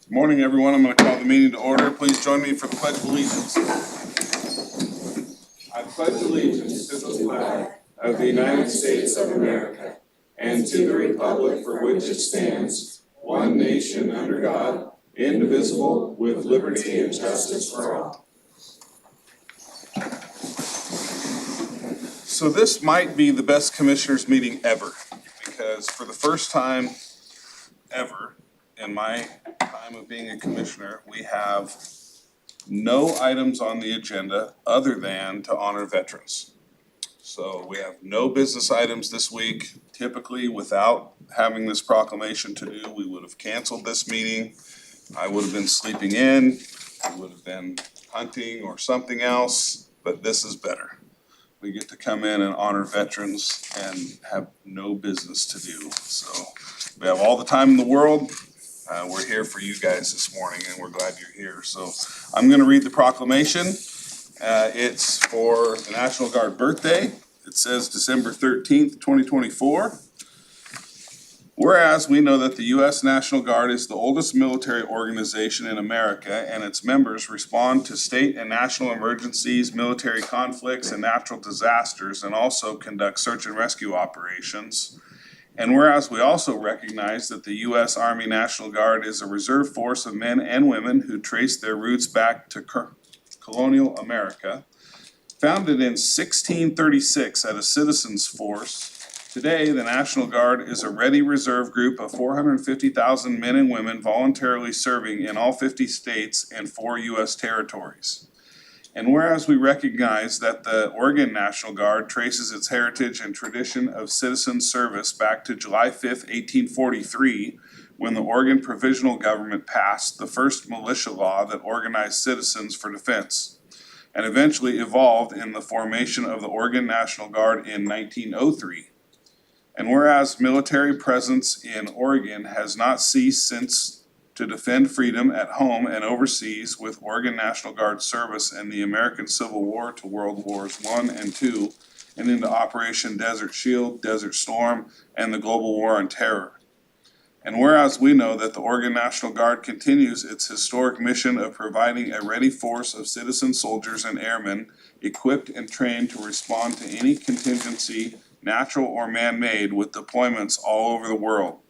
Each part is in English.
Good morning, everyone. I'm going to call the meeting to order. Please join me for the Pledge of Allegiance. I pledge allegiance to the flag of the United States of America and to the republic for which it stands, one nation under God, indivisible, with liberty and justice for all. So this might be the best commissioners meeting ever, because for the first time ever in my time of being a commissioner, we have no items on the agenda other than to honor veterans. So we have no business items this week. Typically, without having this proclamation to do, we would have canceled this meeting. I would have been sleeping in, I would have been hunting or something else, but this is better. We get to come in and honor veterans and have no business to do. So we have all the time in the world. We're here for you guys this morning and we're glad you're here. So I'm gonna read the proclamation. It's for the National Guard birthday. It says December 13th, 2024. Whereas we know that the U.S. National Guard is the oldest military organization in America and its members respond to state and national emergencies, military conflicts, and natural disasters, and also conduct search and rescue operations. And whereas we also recognize that the U.S. Army National Guard is a reserve force of men and women who trace their roots back to colonial America, founded in 1636 as a citizens force. Today, the National Guard is a ready reserve group of 450,000 men and women voluntarily serving in all 50 states and 4 U.S. territories. And whereas we recognize that the Oregon National Guard traces its heritage and tradition of citizen service back to July 5th, 1843, when the Oregon Provisional Government passed the first militia law that organized citizens for defense, and eventually evolved in the formation of the Oregon National Guard in 1903. And whereas military presence in Oregon has not ceased since to defend freedom at home and overseas with Oregon National Guard service in the American Civil War to World Wars I and II, and into Operation Desert Shield, Desert Storm, and the Global War on Terror. And whereas we know that the Oregon National Guard continues its historic mission of providing a ready force of citizen soldiers and airmen equipped and trained to respond to any contingency, natural or man-made, with deployments all over the world.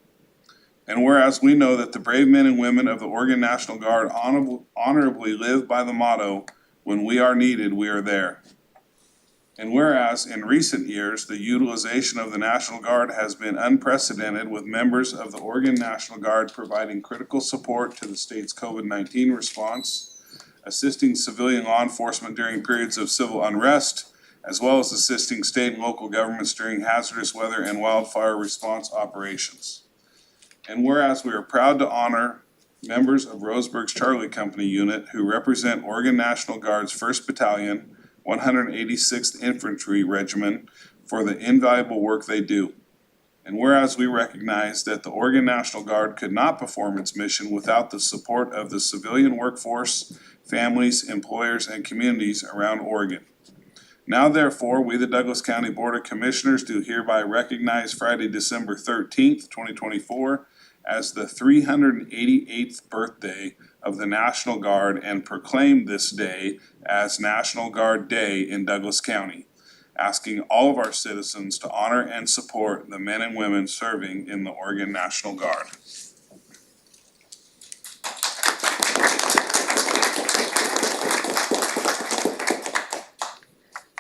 And whereas we know that the brave men and women of the Oregon National Guard honorably live by the motto, when we are needed, we are there. And whereas in recent years, the utilization of the National Guard has been unprecedented, with members of the Oregon National Guard providing critical support to the state's COVID-19 response, assisting civilian law enforcement during periods of civil unrest, as well as assisting state and local governments during hazardous weather and wildfire response operations. And whereas we are proud to honor members of Roseburg's Charlie Company unit who represent Oregon National Guard's 1st Battalion, 186th Infantry Regiment for the invaluable work they do. And whereas we recognize that the Oregon National Guard could not perform its mission without the support of the civilian workforce, families, employers, and communities around Oregon. Now therefore, we the Douglas County Board of Commissioners do hereby recognize Friday, December 13th, 2024 as the 388th birthday of the National Guard and proclaim this day as National Guard Day in Douglas County, asking all of our citizens to honor and support the men and women serving in the Oregon National Guard.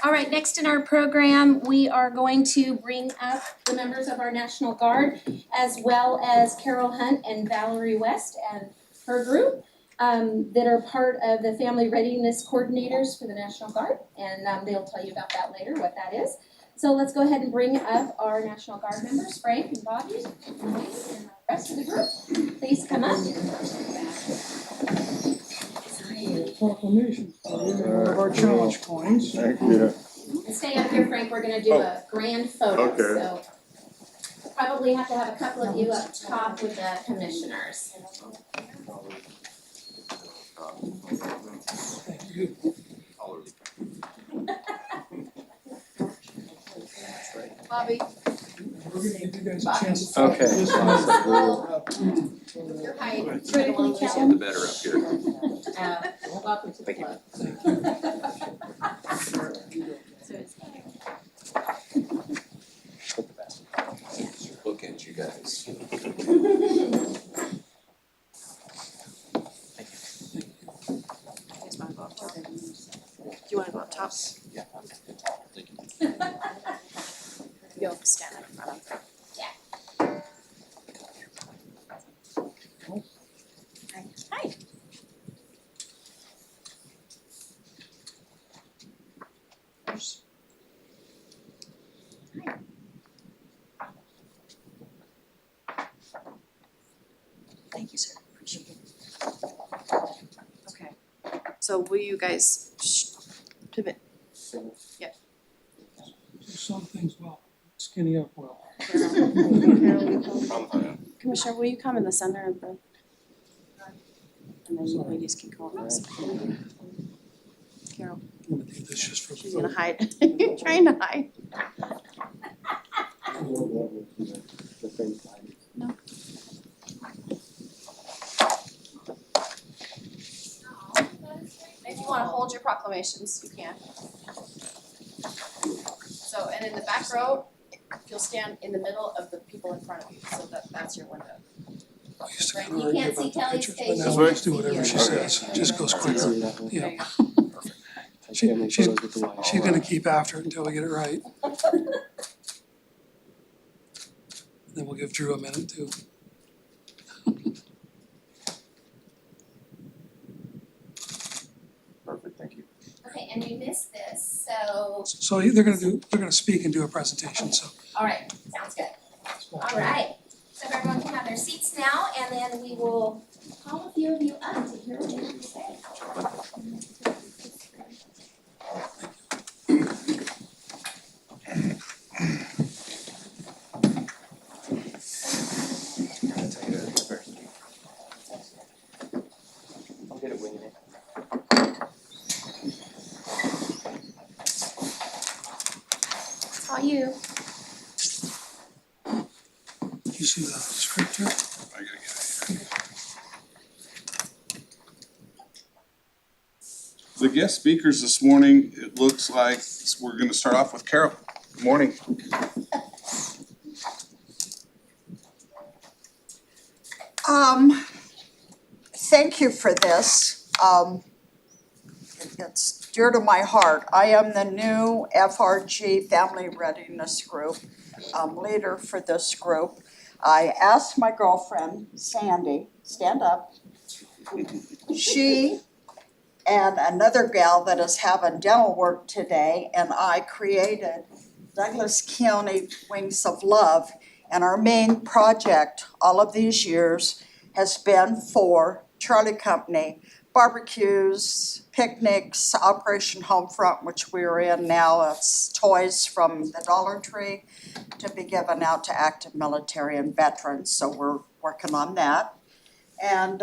All right, next in our program, we are going to bring up the members of our National Guard, as well as Carol Hunt and Valerie West and her group that are part of the Family Readiness Coordinators for the National Guard, and they'll tell you about that later, what that is. So let's go ahead and bring up our National Guard members, Frank and Bobby, and the rest of the group. Please come up. Proclamation. One of our challenge coins. Thank you. Stay up here, Frank. We're going to do a grand photo. Okay. So probably have to have a couple of you up top with the commissioners. Thank you. Bobby. We're gonna give you guys a chance to. Okay. Just Your height, Right. critically The challenged. better up here. Welcome to the club. So it's Look at you guys. You guys wanna go up top? Do you wanna go up top? Yeah. Thank you. You'll stand in front of them. Hi. Thank you, sir. Appreciate it. Okay. So will you guys pivot? some things well, skinny up well. Commissioner, will you come in the center of the? And then the ladies can go on this. Carol, I'm gonna do this just for. she's gonna hide. You're trying to hide. No. If you wanna hold your proclamations, you can. So, and in the back row, you'll stand in the middle of the people in front of you, so that's your window. I used to Right, kind of you argue can't see about the Kelly's pictures, face, but you now can we just do see whatever you. she says, it just goes quicker. There you Yeah. go. She's gonna keep after it until we get it right. Then we'll give Drew a minute too. Perfect, thank you. Okay, and we missed this, so, So they're gonna speak and do a presentation, so. alright, sounds good. Alright, so everyone can have their seats now, and then we will call a few of you up to hear what you have to say. I'll get it winging it. It's all you. You see the script here? I gotta get it here. The guest speakers this morning, it looks like we're gonna start off with Carol. Good morning. Thank you for this. It's dear to my heart. I am the new FRG Family Readiness Group leader for this group. I asked my girlfriend, Sandy, stand up. She and another gal that is having dental work today and I created Douglas County Wings of Love. And our main project all of these years has been for Charlie Company, barbecues, picnics, Operation Homefront, which we're in now. It's toys from the Dollar Tree to be given out to active military and veterans, so we're working on that. And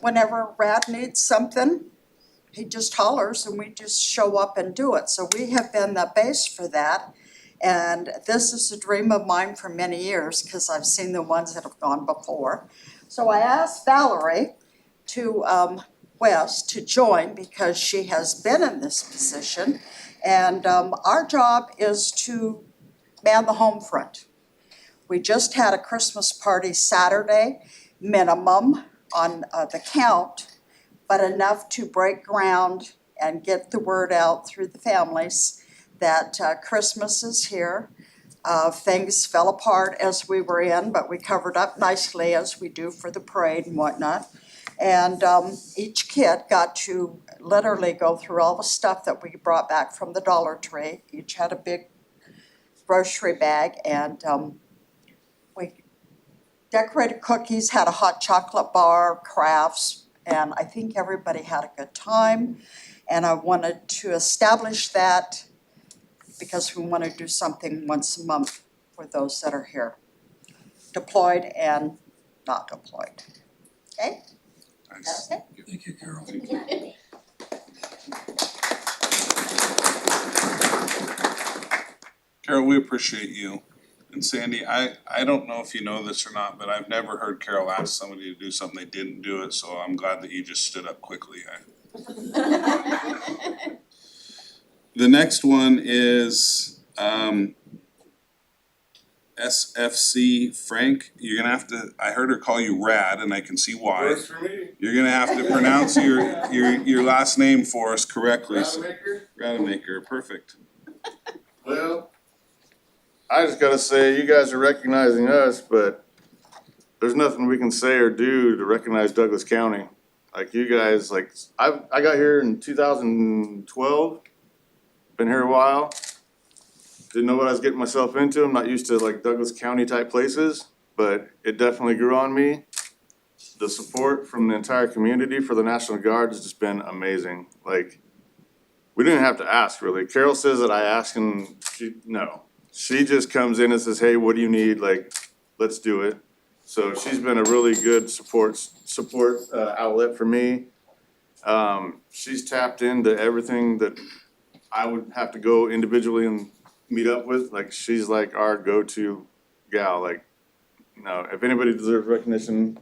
whenever Rad needs something, he just hollers and we just show up and do it. So we have been the base for that. And this is a dream of mine for many years because I've seen the ones that have gone before. So I asked Valerie to West to join because she has been in this position. And our job is to man the home front. We just had a Christmas party Saturday, minimum on the count, but enough to break ground and get the word out through the families that Christmas is here. Things fell apart as we were in, but we covered up nicely as we do for the parade and whatnot. And each kid got to literally go through all the stuff that we brought back from the Dollar Tree. Each had a big grocery bag and we decorated cookies, had a hot chocolate bar, crafts, and I think everybody had a good time. And I wanted to establish that because we want to do something once a month for those that are here, deployed and not deployed. Okay? Nice. That's it. Thank you, Carol. Yeah. Carol, we appreciate you. And Sandy, I don't know if you know this or not, but I've never heard Carol ask somebody to do something they didn't do it, so I'm glad that you just stood up quickly. The next one is SFC Frank. You're gonna have to, I heard her call you Rad and I can see why. Works for me. You're gonna have to pronounce your last name for us correctly. Rademacher? Rademacher, perfect. Well, I just gotta say, you guys are recognizing us, but there's nothing we can say or do to recognize Douglas County. Like you guys, like, I got here in 2012, been here a while. Didn't know what I was getting myself into. I'm not used to like Douglas County type places, but it definitely grew on me. The support from the entire community for the National Guard has just been amazing. Like, we didn't have to ask really. Carol says that I ask and she just comes in and says, hey, what do you need? Like, let's do it. So she's been a really good support outlet for me. She's tapped into everything that I would have to go individually and meet up with. Like, she's like our go-to gal. Like, if anybody deserves recognition,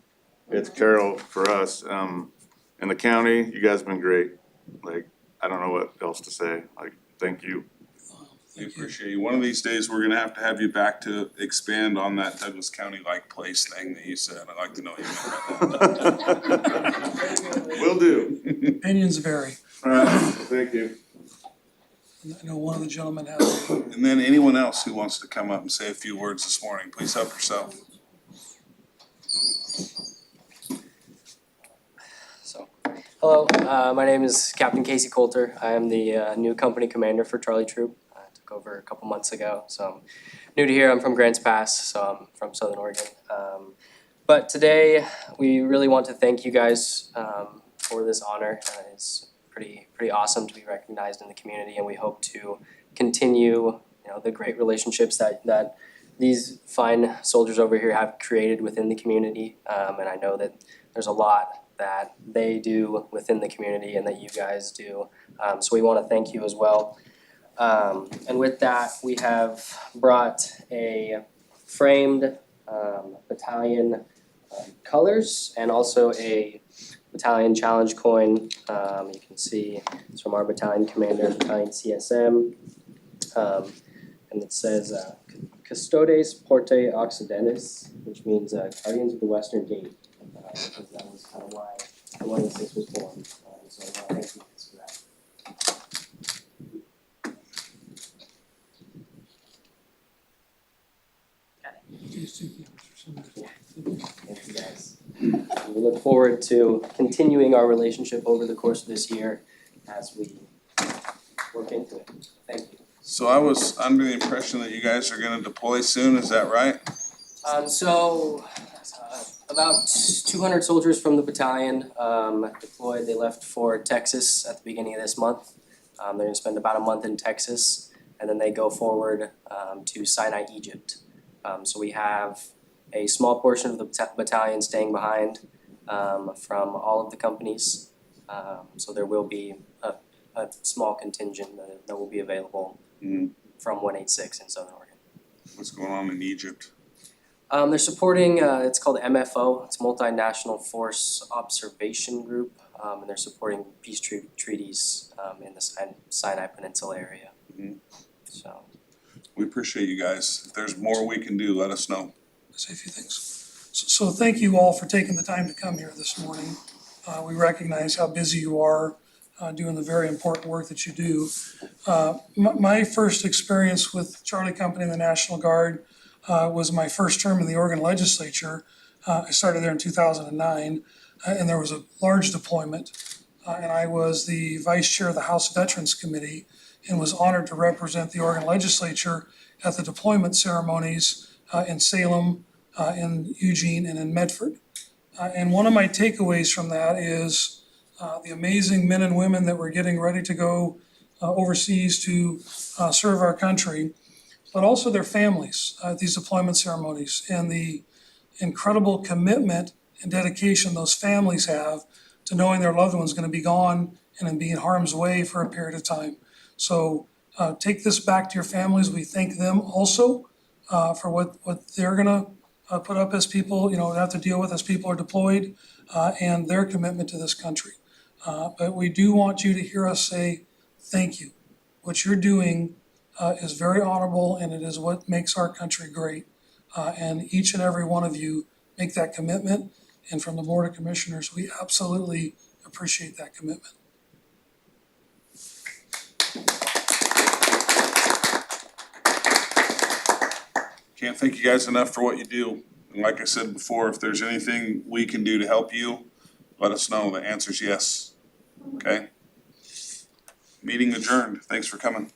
it's Carol for us. In the county, you guys have been great. Like, I don't know what else to say. Like, thank you. We appreciate you. One of these days, we're gonna have you back to expand on that Douglas County-like place thing that you said. I'd like to know what you meant by that. Will do. Opinions vary. Thank you. I know one of the gentlemen has, And then anyone else who wants to come up and say a few words this morning, please help yourself. Hello, my name is Captain Casey Coulter. I am the new company commander for Charlie Troop. I took over a couple months ago, so I'm new to here. I'm from Grants Pass, so I'm from Southern Oregon. But today, we really want to thank you guys for this honor. It's pretty awesome to be recognized in the community, and we hope to continue, the great relationships that these fine soldiers over here have created within the community. And I know that there's a lot that they do within the community and that you guys do. So we want to thank you as well. And with that, we have brought a framed battalion colors and also a battalion challenge coin. You can see it's from our battalion commander, battalion CSM. And it says Custodes Porte Occidentis, which means Guardians of the Western Gate. Because that was kind of why the 186 was formed. So I want to thank you guys for that. Thank you guys. And we look forward to continuing our relationship over the course of this year as we work into it. Thank you. So I was under the impression that you guys are gonna deploy soon, is that right? About 200 soldiers from the battalion deployed. They left for Texas at the beginning of this month. They're gonna spend about a month in Texas, and then they go forward to Sinai, Egypt. So we have a small portion of the battalion staying behind from all of the companies. So there will be a small contingent that will be available from 186 in Southern Oregon. What's going on in Egypt? They're supporting, it's called MFO, it's Multinational Force Observation Group, and they're supporting peace treaties in the Sinai Peninsula area. So. We appreciate you guys. If there's more we can do, let us know. say a few things. So thank you all for taking the time to come here this morning. We recognize how busy you are doing the very important work that you do. My first experience with Charlie Company and the National Guard was my first term in the Oregon legislature. I started there in 2009, and there was a large deployment. And I was the vice chair of the House Veterans Committee and was honored to represent the Oregon legislature at the deployment ceremonies in Salem, in Eugene, and in Medford. And one of my takeaways from that is the amazing men and women that were getting ready to go overseas to serve our country, but also their families at these deployment ceremonies, and the incredible commitment and dedication those families have to knowing their loved one's gonna be gone and be in harm's way for a period of time. So take this back to your families. We thank them also for what they're gonna put up as people, have to deal with as people are deployed, and their commitment to this country. But we do want you to hear us say, thank you. What you're doing is very honorable, and it is what makes our country great. And each and every one of you make that commitment, and from the Board of Commissioners, we absolutely appreciate that commitment. Can't thank you guys enough for what you do. And like I said before, if there's anything we can do to help you, let us know. The answer's yes. Okay? Meeting adjourned. Thanks for coming.